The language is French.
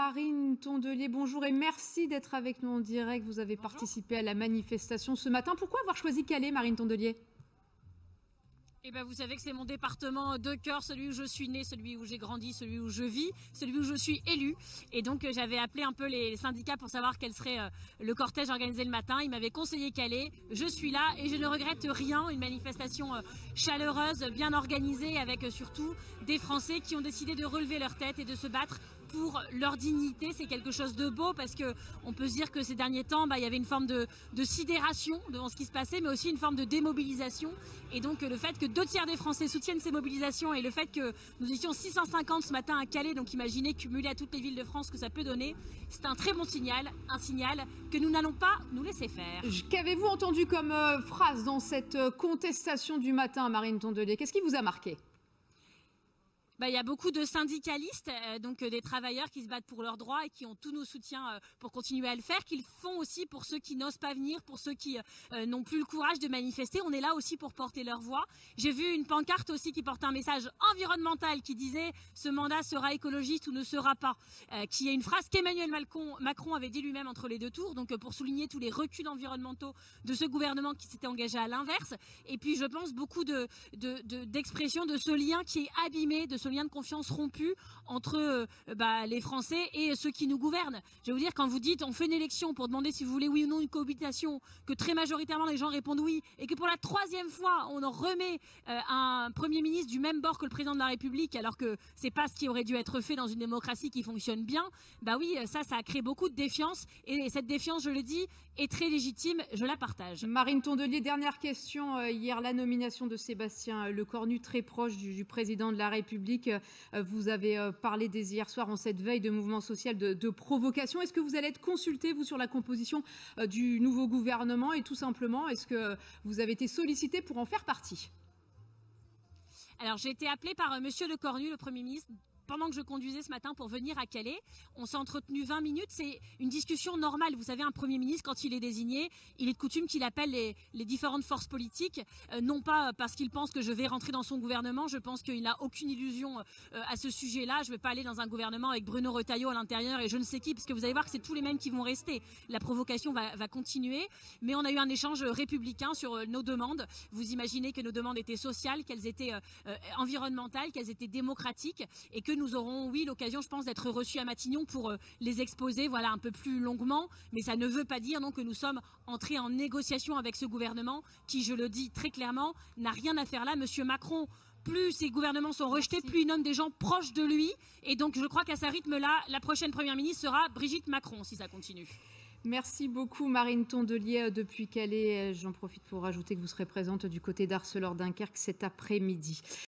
Marine Tondelier, bonjour et merci d'être avec nous en direct. Vous avez participé à la manifestation ce matin. Pourquoi avoir choisi Calais, Marine Tondelier? Eh ben, vous savez que c'est mon département de cœur, celui où je suis née, celui où j'ai grandi, celui où je vis, celui où je suis élue. Et donc j'avais appelé un peu les syndicats pour savoir quel serait le cortège organisé le matin. Ils m'avaient conseillé Calais. Je suis là et je ne regrette rien. Une manifestation chaleureuse, bien organisée, avec surtout des Français qui ont décidé de relever leur tête et de se battre pour leur dignité. C'est quelque chose de beau parce que on peut se dire que ces derniers temps, il y avait une forme de sidération devant ce qui se passait, mais aussi une forme de démobilisation. Et donc le fait que 2/3 des Français soutiennent ces mobilisations et le fait que nous étions 650 ce matin à Calais, donc imaginez cumulé à toutes les villes de France que ça peut donner, c'est un très bon signal, un signal que nous n'allons pas nous laisser faire. Qu'avez-vous entendu comme phrase dans cette contestation du matin, Marine Tondelier? Qu'est-ce qui vous a marqué? Il y a beaucoup de syndicalistes, donc des travailleurs qui se battent pour leurs droits et qui ont tous nos soutiens pour continuer à le faire, qu'ils font aussi pour ceux qui n'osent pas venir, pour ceux qui n'ont plus le courage de manifester. On est là aussi pour porter leur voix. J'ai vu une pancarte aussi qui portait un message environnemental qui disait « Ce mandat sera écologiste ou ne sera pas », qui est une phrase qu'Emmanuel Macron avait dit lui-même entre les deux tours, donc pour souligner tous les reculs environnementaux de ce gouvernement qui s'était engagé à l'inverse. Et puis je pense beaucoup d'expressions de ce lien qui est abîmé, de ce lien de confiance rompu entre les Français et ceux qui nous gouvernent. Je vais vous dire, quand vous dites on fait une élection pour demander si vous voulez oui ou non une cohabitation, que très majoritairement les gens répondent oui, et que pour la 3e fois on en remet un Premier ministre du même bord que le président de la République, alors que c'est pas ce qui aurait dû être fait dans une démocratie qui fonctionne bien, oui, ça a créé beaucoup de défiance, et cette défiance, je le dis, est très légitime, je la partage. Marine Tondelier, dernière question. Hier, la nomination de Sébastien Lecornu, très proche du président de la République. Vous avez parlé dès hier soir, en cette veille de mouvement social, de provocation. Est-ce que vous allez être consulté, vous, sur la composition du nouveau gouvernement, et tout simplement, est-ce que vous avez été sollicité pour en faire partie? Alors, j'ai été appelée par Monsieur Lecornu, le Premier ministre, pendant que je conduisais ce matin pour venir à Calais. On s'est entretenu 20 minutes. C'est une discussion normale. Vous savez, un Premier ministre, quand il est désigné, il est de coutume qu'il appelle les différentes forces politiques, non pas parce qu'il pense que je vais rentrer dans son gouvernement. Je pense qu'il n'a aucune illusion à ce sujet-là. Je ne vais pas aller dans un gouvernement avec Bruno Retailleau à l'intérieur et je ne sais qui, parce que vous allez voir que c'est tous les mêmes qui vont rester. La provocation va continuer. Mais on a eu un échange républicain sur nos demandes. Vous imaginez que nos demandes étaient sociales, qu'elles étaient environnementales, qu'elles étaient démocratiques, et que nous aurons, oui, l'occasion, je pense, d'être reçus à Matignon pour les exposer, voilà, un peu plus longuement. Mais ça ne veut pas dire non que nous sommes entrés en négociation avec ce gouvernement qui, je le dis très clairement, n'a rien à faire là. Monsieur Macron, plus ces gouvernements sont rejetés, plus il nomme des gens proches de lui. Et donc, je crois qu'à ce rythme-là, la prochaine Première ministre sera Brigitte Macron, si ça continue. Merci beaucoup, Marine Tondelier, depuis Calais. J'en profite pour rajouter que vous serez présente du côté d'Arcelor-Dunkerque cet après-midi.